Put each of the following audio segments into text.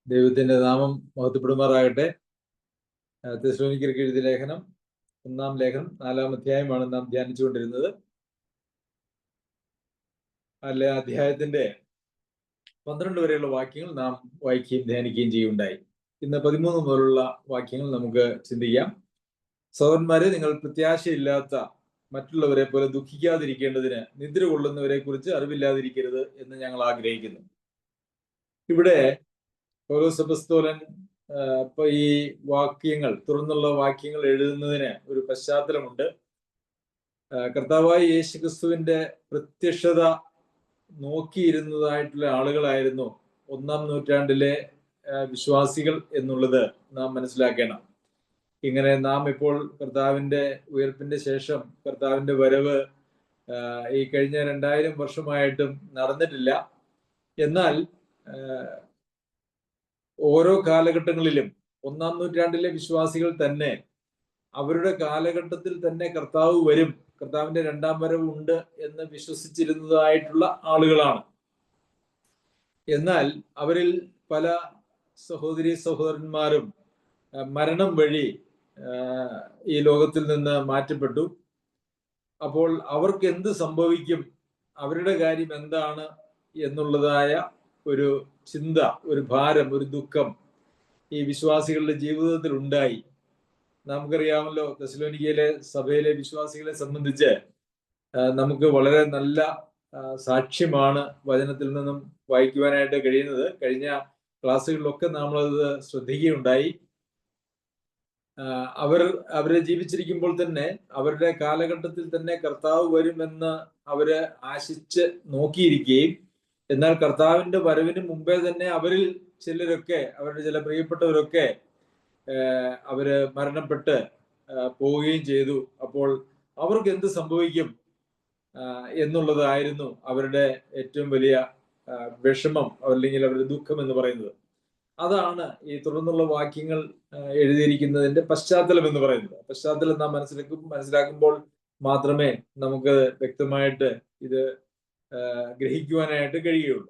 ദൈവത്തിന്റെ നാമം മഹത്വപ്പെടുമാറാകട്ടെ. തെസ്സലോനിക്കർക്ക് എഴുതിയ ലേഖനം 1-ാം ലേഖനം 4-ാം അധ്യായമാണ് നാം ധ്യാനിച്ചുകൊണ്ടിരുന്നത്. അല്ലെ അധ്യായത്തിന്റെ 12 വരെയുള്ള വാക്യങ്ങൾ നാം വായിക്കുകയും ധ്യാനിക്കുകയും ചെയ്യുണ്ടായി. ഇന്ന് 13 മുതലുള്ള വാക്യങ്ങൾ നമുക്ക് ചിന്തിക്കാം. സഹോദരന്മാരെ, നിങ്ങൾ പ്രത്യാശയില്ലാത്ത മറ്റുള്ളവരെ പോലെ ദുഃഖിക്കാതിരിക്കേണ്ടതിന് നിദ്ര കൊള്ളുന്നവരെ കുറിച്ച് അറിവില്ലാതിരിക്കരുത് എന്ന് ഞങ്ങൾ ആഗ്രഹിക്കുന്നു. ഇവിടെ പൗലോസ് അപ്പോസ്തലൻ ഇപ്പൊ ഈ വാക്യങ്ങൾ, തുറന്നുള്ള വാക്യങ്ങൾ എഴുതുന്നതിന് ഒരു പശ്ചാത്തലമുണ്ട്. കർത്താവായ യേശുക്രിസ്തുവിന്റെ പ്രത്യക്ഷത നോക്കിയിരുന്നതായിട്ടുള്ള ആളുകളായിരുന്നു 1-ാം നൂറ്റാണ്ടിലെ വിശ്വാസികൾ എന്നുള്ളത് നാം മനസ്സിലാക്കണം. ഇങ്ങനെ നാം ഇപ്പോൾ കർത്താവിന്റെ ഉയർപ്പിന്റെ ശേഷം കർത്താവിന്റെ വരവ് ഈ കഴിഞ്ഞ 2000 വർഷമായിട്ടും നടന്നിട്ടില്ല. എന്നാൽ ഓരോ കാലഘട്ടങ്ങളിലും 1-ാം നൂറ്റാണ്ടിലെ വിശ്വാസികൾ തന്നെ അവരുടെ കാലഘട്ടത്തിൽ തന്നെ കർത്താവ് വരും, കർത്താവിന്റെ 2-ാം വരവ് ഉണ്ട് എന്ന് വിശ്വസിച്ചിരുന്നതായിട്ടുള്ള ആളുകളാണ്. എന്നാൽ അവരിൽ പല സഹോദരീ സഹോദരന്മാരും മരണം വഴി ഈ ലോകത്തിൽ നിന്ന് മാറ്റപ്പെട്ടു. അപ്പോൾ അവർക്ക് എന്ത് സംഭവിക്കും, അവരുടെ കാര്യം എന്താണ് എന്നുള്ളതായ ഒരു ചിന്ത, ഒരു ഭാരം, ഒരു ദുഃഖം ഈ വിശ്വാസികളുടെ ജീവിതത്തിൽ ഉണ്ടായി. നമുക്കറിയാമല്ലോ, തെസ്സലോനിക്കയിലെ സഭയിലെ വിശ്വാസികളെ സംബന്ധിച്ച് നമുക്ക് വളരെ നല്ല സാക്ഷ്യമാണ് വചനത്തിൽ നിന്നും വായിക്കുവാനായിട്ട് കഴിയുന്നത്. കഴിഞ്ഞ ക്ലാസ്സുകളിലൊക്കെ നമ്മളത് ശ്രദ്ധിക്കുകയുണ്ടായി. അവരെ ജീവിച്ചിരിക്കുമ്പോൾ തന്നെ അവരുടെ കാലഘട്ടത്തിൽ തന്നെ കർത്താവ് വരുമെന്ന് അവര് ആശിച്ച് നോക്കിയിരിക്കുകയും, എന്നാൽ കർത്താവിന്റെ വരവിന് മുമ്പേ തന്നെ അവരിൽ ചിലരൊക്കെ, അവരുടെ ചില പ്രിയപ്പെട്ടവരൊക്കെ അവര് മരണപ്പെട്ട് പോവുകയും ചെയ്തു. അപ്പോൾ അവർക്ക് എന്ത് സംഭവിക്കും എന്നുള്ളതായിരുന്നു അവരുടെ ഏറ്റവും വലിയ വിഷമം, അല്ലെങ്കിൽ അവരുടെ ദുഃഖം എന്ന് പറയുന്നത്. അതാണ് ഈ തുടർന്നുള്ള വാക്യങ്ങൾ എഴുതിയിരിക്കുന്നതിന്റെ പശ്ചാത്തലം എന്ന് പറയുന്നത്. പശ്ചാത്തലം നാം മനസ്സിലാക്കുമ്പോൾ മാത്രമേ നമുക്ക് വ്യക്തമായിട്ട് ഇത് ഗ്രഹിക്കുവാനായിട്ട് കഴിയുകയുള്ളൂ.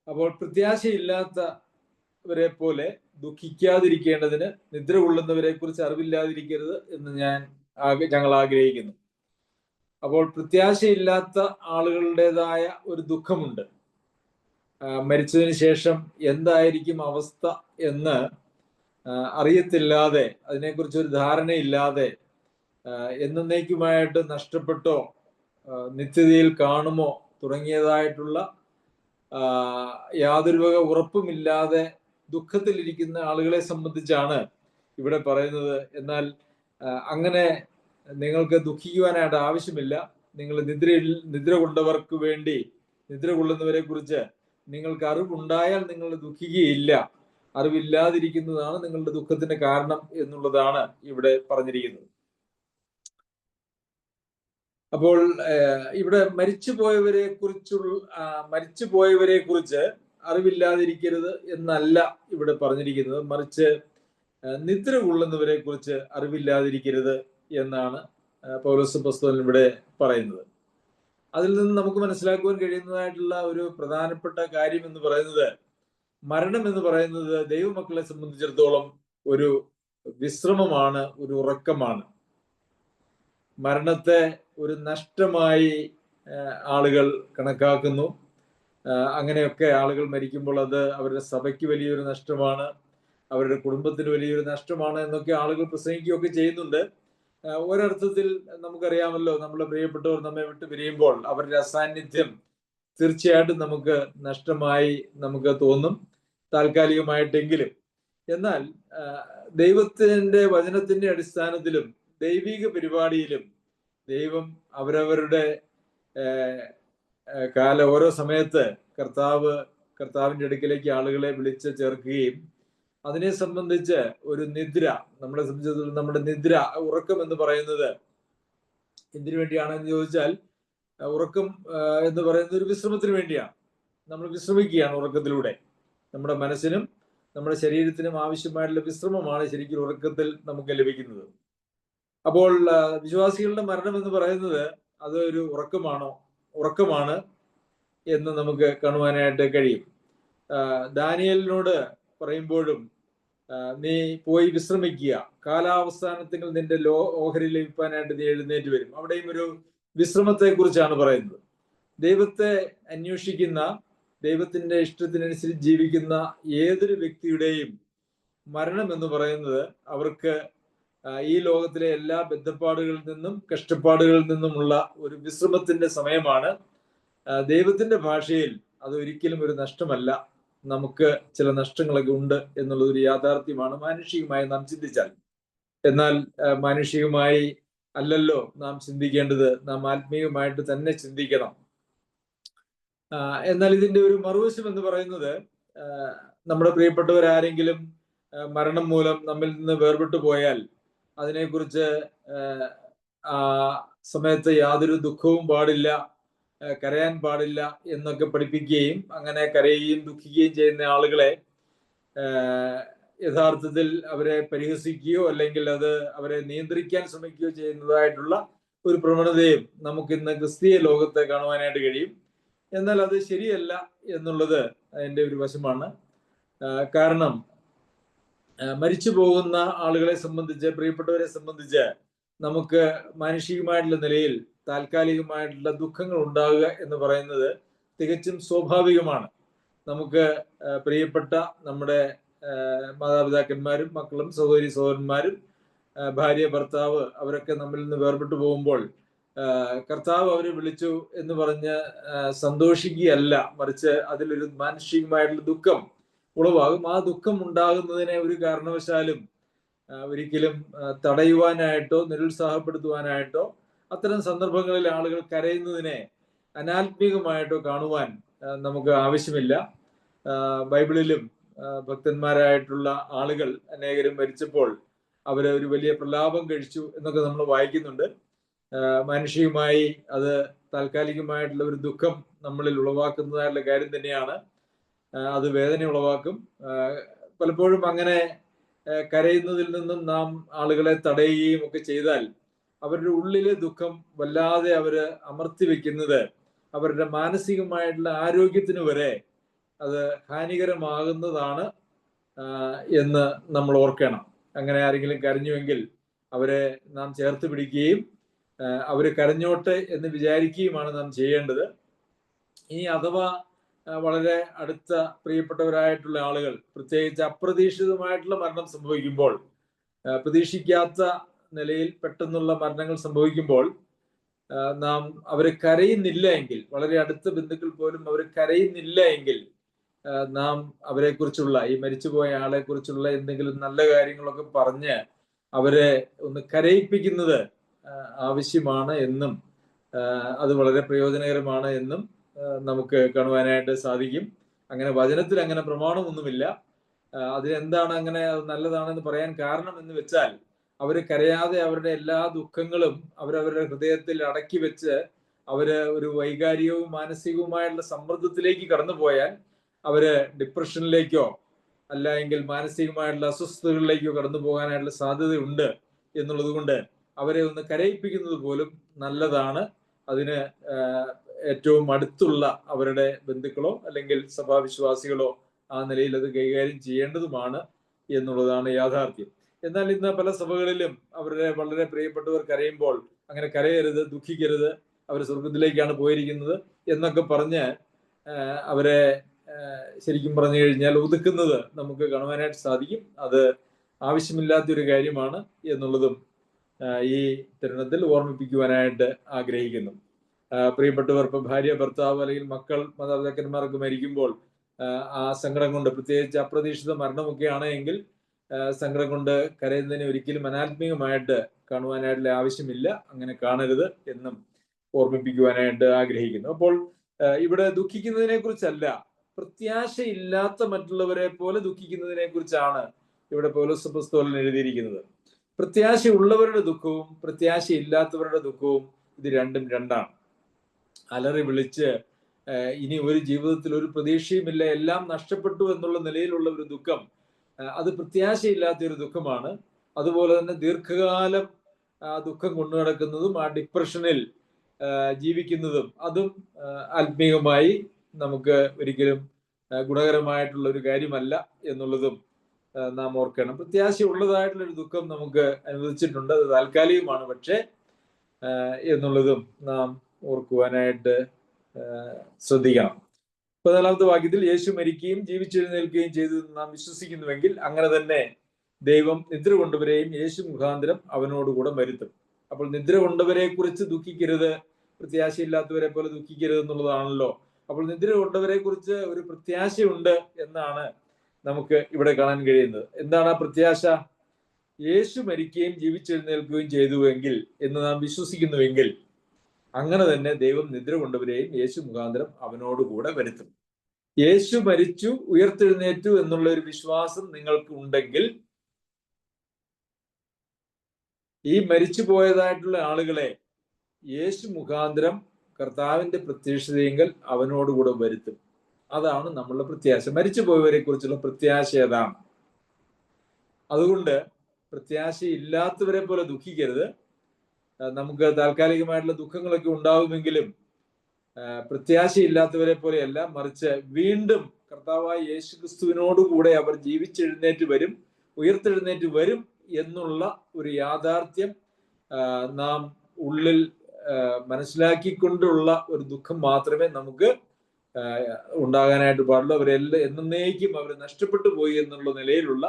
അപ്പോൾ പ്രത്യാശയില്ലാത്തവരെ പോലെ ദുഃഖിക്കാതിരിക്കേണ്ടതിന് നിദ്ര കൊള്ളുന്നവരെ കുറിച്ച് അറിവില്ലാതിരിക്കരുത് എന്ന് ഞങ്ങൾ ആഗ്രഹിക്കുന്നു. അപ്പോൾ പ്രത്യാശയില്ലാത്ത ആളുകളുടേതായ ഒരു ദുഃഖമുണ്ട്. മരിച്ചതിന് ശേഷം എന്തായിരിക്കും അവസ്ഥ എന്ന് അറിയത്തില്ലാതെ, അതിനെക്കുറിച്ച് ഒരു ധാരണയില്ലാതെ, എന്നേക്കുമായിട്ട് നഷ്ടപ്പെട്ടോ നിത്യതയിൽ കാണുമോ തുടങ്ങിയതായിട്ടുള്ള യാതൊരു വക ഉറപ്പുമില്ലാതെ ദുഃഖത്തിലിരിക്കുന്ന ആളുകളെ സംബന്ധിച്ചാണ് ഇവിടെ പറയുന്നത്. എന്നാൽ അങ്ങനെ നിങ്ങൾക്ക് ദുഃഖിക്കുവാനായിട്ട് ആവശ്യമില്ല. നിങ്ങൾ നിദ്ര കൊണ്ടവർക്ക് വേണ്ടി, നിദ്ര കൊള്ളുന്നവരെ കുറിച്ച് നിങ്ങൾക്ക് അറിവുണ്ടായാൽ നിങ്ങൾ ദുഃഖിക്കുകയില്ല. അറിവില്ലാതിരിക്കുന്നതാണ് നിങ്ങളുടെ ദുഃഖത്തിന്റെ കാരണം എന്നുള്ളതാണ് ഇവിടെ പറഞ്ഞിരിക്കുന്നത്. അപ്പോൾ ഇവിടെ മരിച്ചുപോയവരെ കുറിച്ച് അറിവില്ലാതിരിക്കരുത് എന്നല്ല ഇവിടെ പറഞ്ഞിരിക്കുന്നത്, മറിച്ച് നിദ്ര കൊള്ളുന്നവരെ കുറിച്ച് അറിവില്ലാതിരിക്കരുത് എന്നാണ് പൗലോസ് അപ്പോസ്തലൻ ഇവിടെ പറയുന്നത്. അതിൽ നിന്ന് നമുക്ക് മനസ്സിലാക്കുവാൻ കഴിയുന്നതായിട്ടുള്ള ഒരു പ്രധാനപ്പെട്ട കാര്യം എന്ന് പറയുന്നത്, മരണം എന്ന് പറയുന്നത് ദൈവമക്കളെ സംബന്ധിച്ചിടത്തോളം ഒരു വിശ്രമമാണ്, ഒരു ഉറക്കമാണ്. മരണത്തെ ഒരു നഷ്ടമായി ആളുകൾ കണക്കാക്കുന്നു. അങ്ങനെയൊക്കെ ആളുകൾ മരിക്കുമ്പോൾ അത് അവരുടെ സഭയ്ക്ക് വലിയൊരു നഷ്ടമാണ്, അവരുടെ കുടുംബത്തിന് വലിയൊരു നഷ്ടമാണ് എന്നൊക്കെ ആളുകൾ പ്രസംഗിക്കുകയൊക്കെ ചെയ്യുന്നുണ്ട്. ഒരർത്ഥത്തിൽ നമുക്കറിയാമല്ലോ, നമ്മുടെ പ്രിയപ്പെട്ടവർ നമ്മെ വിട്ടു പിരിയുമ്പോൾ അവരുടെ അസാന്നിധ്യം തീർച്ചയായിട്ടും നമുക്ക് നഷ്ടമായി നമുക്ക് തോന്നും, താൽക്കാലികമായിട്ടെങ്കിലും. എന്നാൽ ദൈവത്തിന്റെ വചനത്തിന്റെ അടിസ്ഥാനത്തിലും ദൈവിക പരിപാടിയിലും ദൈവം ഓരോ സമയത്ത് കർത്താവിന്റെ അടുക്കിലേക്ക് ആളുകളെ വിളിച്ച് ചേർക്കുകയും അതിനെ സംബന്ധിച്ച് ഒരു നിദ്ര, നമ്മളെ സംബന്ധിച്ചിടത്തോളം നമ്മുടെ നിദ്ര, ഉറക്കം എന്ന് പറയുന്നത് എന്തിനു വേണ്ടിയാണെന്ന് ചോദിച്ചാൽ, ഉറക്കം എന്ന് പറയുന്നത് ഒരു വിശ്രമത്തിന് വേണ്ടിയാണ്. നമ്മൾ വിശ്രമിക്കുകയാണ് ഉറക്കത്തിലൂടെ. നമ്മുടെ മനസ്സിനും നമ്മുടെ ശരീരത്തിനും ആവശ്യമായിട്ടുള്ള വിശ്രമമാണ് ശരിക്കും ഉറക്കത്തിൽ നമുക്ക് ലഭിക്കുന്നത്. അപ്പോൾ വിശ്വാസികളുടെ മരണം എന്ന് പറയുന്നത് അത് ഒരു ഉറക്കമാണ് എന്ന് നമുക്ക് കാണുവാനായിട്ട് കഴിയും. ദാനിയേലിനോട് പറയുമ്പോഴും നീ പോയി വിശ്രമിക്കുക, കാലാവസാനത്തിൽ നിന്റെ ഓഹരി ലഭിക്കാനായിട്ട് നീ എഴുന്നേറ്റ് വരും. അവിടെയും ഒരു വിശ്രമത്തെ കുറിച്ചാണ് പറയുന്നത്. ദൈവത്തെ അന്വേഷിക്കുന്ന, ദൈവത്തിന്റെ ഇഷ്ടത്തിനനുസരിച്ച് ജീവിക്കുന്ന ഏതൊരു വ്യക്തിയുടെയും മരണം എന്ന് പറയുന്നത് അവർക്ക് ഈ ലോകത്തിലെ എല്ലാ ബന്ധപ്പാടുകളിൽ നിന്നും കഷ്ടപ്പാടുകളിൽ നിന്നുമുള്ള ഒരു വിശ്രമത്തിന്റെ സമയമാണ്. ദൈവത്തിന്റെ ഭാഷയിൽ അത് ഒരിക്കലും ഒരു നഷ്ടമല്ല. നമുക്ക് ചില നഷ്ടങ്ങളൊക്കെ ഉണ്ട് എന്നുള്ളത് ഒരു യാഥാർത്ഥ്യമാണ് മാനുഷികമായി നാം ചിന്തിച്ചാൽ. എന്നാൽ മാനുഷികമായി അല്ലല്ലോ നാം ചിന്തിക്കേണ്ടത്, നാം ആത്മീയമായിട്ട് തന്നെ ചിന്തിക്കണം. എന്നാൽ ഇതിന്റെ ഒരു മറുവശം എന്ന് പറയുന്നത്, നമ്മുടെ പ്രിയപ്പെട്ടവരാരെങ്കിലും മരണം മൂലം നമ്മിൽ നിന്ന് വേർപെട്ടു പോയാൽ അതിനെക്കുറിച്ച് ആ സമയത്ത് യാതൊരു ദുഃഖവും പാടില്ല, കരയാൻ പാടില്ല എന്നൊക്കെ പഠിപ്പിക്കുകയും അങ്ങനെ കരയുകയും ദുഃഖിക്കുകയും ചെയ്യുന്ന ആളുകളെ യഥാർത്ഥത്തിൽ അവരെ പരിഹസിക്കുകയോ അല്ലെങ്കിൽ അത് അവരെ നിയന്ത്രിക്കാൻ ശ്രമിക്കുകയോ ചെയ്യുന്നതായിട്ടുള്ള ഒരു പ്രവണതയും നമുക്കിന്ന് ക്രിസ്തീയ ലോകത്തെ കാണുവാനായിട്ട് കഴിയും. എന്നാൽ അത് ശരിയല്ല എന്നുള്ളത് അതിൻ്റെ ഒരു വശമാണ്. കാരണം മരിച്ചു പോകുന്ന ആളുകളെ സംബന്ധിച്ച്, പ്രിയപ്പെട്ടവരെ സംബന്ധിച്ച് നമുക്ക് മാനുഷികമായിട്ടുള്ള നിലയിൽ താൽക്കാലികമായിട്ടുള്ള ദുഃഖങ്ങൾ ഉണ്ടാകുക എന്ന് പറയുന്നത് തികച്ചും സ്വാഭാവികമാണ്. നമുക്ക് പ്രിയപ്പെട്ട നമ്മുടെ മാതാപിതാക്കന്മാരും മക്കളും സഹോദരി സഹോദരന്മാരും ഭാര്യ ഭർത്താവ് അവരൊക്കെ നമ്മിൽ നിന്ന് വേർപെട്ടു പോകുമ്പോൾ കർത്താവ് അവരെ വിളിച്ചു എന്ന് പറഞ്ഞ് സന്തോഷിക്കുകയല്ല, മറിച്ച് അതിലൊരു മാനുഷികമായിട്ടുള്ള ദുഃഖം ഉളവാകും. ആ ദുഃഖം ഉണ്ടാകുന്നതിനെ ഒരു കാരണവശാലും ഒരിക്കലും തടയുവാനായിട്ടോ നിരുത്സാഹപ്പെടുത്തുവാനായിട്ടോ അത്തരം സന്ദർഭങ്ങളിൽ ആളുകൾ കരയുന്നതിനെ അനാത്മീകമായിട്ടോ കാണുവാൻ നമുക്ക് ആവശ്യമില്ല. ബൈബിളിലും ഭക്തന്മാരായിട്ടുള്ള ആളുകൾ അനേകരും മരിച്ചപ്പോൾ അവര് ഒരു വലിയ പ്രലാപം കഴിച്ചു എന്നൊക്കെ നമ്മൾ വായിക്കുന്നുണ്ട്. മാനുഷികമായി അത് താൽക്കാലികമായിട്ടുള്ള ഒരു ദുഃഖം നമ്മളിൽ ഉളവാക്കുന്നതായിട്ടുള്ള കാര്യം തന്നെയാണ്. അത് വേദന ഉളവാക്കും. പലപ്പോഴും അങ്ങനെ കരയുന്നതിൽ നിന്നും നാം ആളുകളെ തടയുകയും ഒക്കെ ചെയ്താൽ അവരുടെ ഉള്ളിലെ ദുഃഖം വല്ലാതെ അവര് അമർത്തി വെക്കുന്നത് അവരുടെ മാനസികമായിട്ടുള്ള ആരോഗ്യത്തിന് വരെ അത് ഹാനികരമാകുന്നതാണ് എന്ന് നമ്മൾ ഓർക്കണം. അങ്ങനെ ആരെങ്കിലും കരഞ്ഞുവെങ്കിൽ അവരെ നാം ചേർത്ത് പിടിക്കുകയും അവര് കരഞ്ഞോട്ടെ എന്ന് വിചാരിക്കുകയുമാണ് നാം ചെയ്യേണ്ടത്. ഇനി അഥവാ വളരെ അടുത്ത പ്രിയപ്പെട്ടവരായിട്ടുള്ള ആളുകൾ, പ്രത്യേകിച്ച് അപ്രതീക്ഷിതമായിട്ടുള്ള മരണം സംഭവിക്കുമ്പോൾ, പ്രതീക്ഷിക്കാത്ത നിലയിൽ പെട്ടെന്നുള്ള മരണങ്ങൾ സംഭവിക്കുമ്പോൾ നാം അവരെ കരയുന്നില്ല എങ്കിൽ, വളരെ അടുത്ത ബന്ധുക്കൾ പോലും അവർ കരയുന്നില്ല എങ്കിൽ നാം അവരെ കുറിച്ചുള്ള, ഈ മരിച്ചുപോയ ആളെ കുറിച്ചുള്ള എന്തെങ്കിലും നല്ല കാര്യങ്ങളൊക്കെ പറഞ്ഞ് അവരെ ഒന്ന് കരയിപ്പിക്കുന്നത് ആവശ്യമാണ് എന്നും അത് വളരെ പ്രയോജനകരമാണ് എന്നും നമുക്ക് കാണുവാനായിട്ട് സാധിക്കും. അങ്ങനെ വചനത്തിൽ അങ്ങനെ പ്രമാണമൊന്നുമില്ല. അതിനെന്താണ് അങ്ങനെ അത് നല്ലതാണെന്ന് പറയാൻ കാരണം എന്ന് വെച്ചാൽ, അവര് കരയാതെ അവരുടെ എല്ലാ ദുഃഖങ്ങളും അവരവരുടെ ഹൃദയത്തിൽ അടക്കി വെച്ച് അവര് ഒരു വൈകാരികവും മാനസികവുമായുള്ള സമ്മർദ്ദത്തിലേക്ക് കടന്നു പോയാൽ അവര് ഡിപ്രഷനിലേക്കോ അല്ല എങ്കിൽ മാനസികമായിട്ടുള്ള അസ്വസ്ഥതകളിലേക്കോ കടന്നു പോകാനായിട്ടുള്ള സാധ്യതയുണ്ട് എന്നുള്ളത് കൊണ്ട് അവരെ ഒന്ന് കരയിപ്പിക്കുന്നത് പോലും നല്ലതാണ്. അതിന് ഏറ്റവും അടുത്തുള്ള അവരുടെ ബന്ധുക്കളോ അല്ലെങ്കിൽ സഭാവിശ്വാസികളോ ആ നിലയിൽ അത് കൈകാര്യം ചെയ്യേണ്ടതുമാണ് എന്നുള്ളതാണ് യാഥാർത്ഥ്യം. എന്നാൽ ഇന്ന് പല സഭകളിലും അവരുടെ വളരെ പ്രിയപ്പെട്ടവർ കരയുമ്പോൾ അങ്ങനെ കരയരുത്, ദുഃഖിക്കരുത്, അവർ സ്വർഗത്തിലേക്കാണ് പോയിരിക്കുന്നത് എന്നൊക്കെ പറഞ്ഞ് അവരെ ശരിക്കും പറഞ്ഞു കഴിഞ്ഞാൽ ഒതുക്കുന്നത് നമുക്ക് കാണുവാനായിട്ട് സാധിക്കും. അത് ആവശ്യമില്ലാത്തൊരു കാര്യമാണ് എന്നുള്ളതും ഈ തരുണത്തിൽ ഓർമ്മിപ്പിക്കുവാനായിട്ട് ആഗ്രഹിക്കുന്നു. പ്രിയപ്പെട്ടവർ, ഇപ്പൊ ഭാര്യ ഭർത്താവ് അല്ലെങ്കിൽ മക്കൾ മാതാപിതാക്കന്മാർക്ക് മരിക്കുമ്പോൾ ആ സങ്കടം കൊണ്ട്, പ്രത്യേകിച്ച് അപ്രതീക്ഷിത മരണമൊക്കെ ആണെങ്കിൽ സങ്കടം കൊണ്ട് കരയുന്നതിനെ ഒരിക്കലും അനാത്മീകമായിട്ട് കാണുവാനായിട്ടുള്ള ആവശ്യമില്ല. അങ്ങനെ കാണരുത് എന്നും ഓർമ്മിപ്പിക്കുവാനായിട്ട് ആഗ്രഹിക്കുന്നു. അപ്പോൾ ഇവിടെ ദുഃഖിക്കുന്നതിനെ കുറിച്ചല്ല, പ്രത്യാശയില്ലാത്ത മറ്റുള്ളവരെ പോലെ ദുഃഖിക്കുന്നതിനെ കുറിച്ചാണ് ഇവിടെ പൗലോസ് അപ്പോസ്തലൻ എഴുതിയിരിക്കുന്നത്. പ്രത്യാശയുള്ളവരുടെ ദുഃഖവും പ്രത്യാശയില്ലാത്തവരുടെ ദുഃഖവും ഇത് രണ്ടും രണ്ടാണ്. അലറി വിളിച്ച് ഇനി ഒരു ജീവിതത്തിൽ ഒരു പ്രതീക്ഷയുമില്ല, എല്ലാം നഷ്ടപ്പെട്ടു എന്നുള്ള നിലയിലുള്ള ഒരു ദുഃഖം, അത് പ്രത്യാശയില്ലാത്ത ഒരു ദുഃഖമാണ്. അതുപോലെ തന്നെ ദീർഘകാലം ദുഃഖം കൊണ്ടു നടക്കുന്നതും ആ ഡിപ്രഷനിൽ ജീവിക്കുന്നതും അതും ആത്മീയമായി നമുക്ക് ഒരിക്കലും ഗുണകരമായിട്ടുള്ള ഒരു കാര്യമല്ല എന്നുള്ളതും നാം ഓർക്കണം. പ്രത്യാശ ഉള്ളതായിട്ടുള്ള ഒരു ദുഃഖം നമുക്ക് അനുവദിച്ചിട്ടുണ്ട്, അത് താൽക്കാലികമാണ് പക്ഷേ എന്നുള്ളതും നാം ഓർക്കുവാനായിട്ട് ശ്രദ്ധിക്കണം. 14-ാമത്തെ വാക്യത്തിൽ യേശു മരിക്കുകയും ജീവിച്ചെഴുന്നേൽക്കുകയും ചെയ്തു നാം വിശ്വസിക്കുന്നുവെങ്കിൽ അങ്ങനെ തന്നെ ദൈവം നിദ്ര കൊണ്ടവരെയും യേശു മുഖാന്തരം അവനോടുകൂടെ വരുത്തും. അപ്പോൾ നിദ്ര കൊണ്ടവരെ കുറിച്ച് ദുഃഖിക്കരുത്, പ്രത്യാശയില്ലാത്തവരെ പോലെ ദുഃഖിക്കരുത് എന്നുള്ളതാണല്ലോ. അപ്പോൾ നിദ്ര കൊണ്ടവരെ കുറിച്ച് ഒരു പ്രത്യാശയുണ്ട് എന്നാണ് നമുക്ക് ഇവിടെ കാണാൻ കഴിയുന്നത്. എന്താണ് ആ പ്രത്യാശ? യേശു മരിക്കുകയും ജീവിച്ചെഴുന്നേൽക്കുകയും ചെയ്തുവെങ്കിൽ എന്ന് നാം വിശ്വസിക്കുന്നുവെങ്കിൽ അങ്ങനെ തന്നെ ദൈവം നിദ്ര കൊണ്ടവരെയും യേശു മുഖാന്തരം അവനോടുകൂടെ വരുത്തും. യേശു മരിച്ചു ഉയർത്തെഴുന്നേറ്റു എന്നുള്ള ഒരു വിശ്വാസം നിങ്ങൾക്ക് ഉണ്ടെങ്കിൽ ഈ മരിച്ചു പോയതായിട്ടുള്ള ആളുകളെ യേശു മുഖാന്തരം കർത്താവിന്റെ പ്രത്യക്ഷതയെങ്കിൽ അവനോടുകൂടെ വരുത്തും. അതാണ് നമ്മളുടെ പ്രത്യാശ. മരിച്ചു പോയവരെ കുറിച്ചുള്ള പ്രത്യാശ അതാണ്. അതുകൊണ്ട് പ്രത്യാശയില്ലാത്തവരെ പോലെ ദുഃഖിക്കരുത്. നമുക്ക് താൽക്കാലികമായിട്ടുള്ള ദുഃഖങ്ങളൊക്കെ ഉണ്ടാവുമെങ്കിലും പ്രത്യാശയില്ലാത്തവരെ പോലെയല്ല, മറിച്ച് വീണ്ടും കർത്താവായ യേശു ക്രിസ്തുവിനോടുകൂടെ അവർ ജീവിച്ചെഴുന്നേറ്റ് വരും, ഉയർത്തെഴുന്നേറ്റ് വരും എന്നുള്ള ഒരു യാഥാർത്ഥ്യം നാം ഉള്ളിൽ മനസ്സിലാക്കിക്കൊണ്ടുള്ള ഒരു ദുഃഖം മാത്രമേ നമുക്ക് ഉണ്ടാകാനായിട്ട് പാടുള്ളൂ. അവരെല്ലാം എന്നേക്കും അവർ നഷ്ടപ്പെട്ടു പോയി എന്നുള്ള നിലയിലുള്ള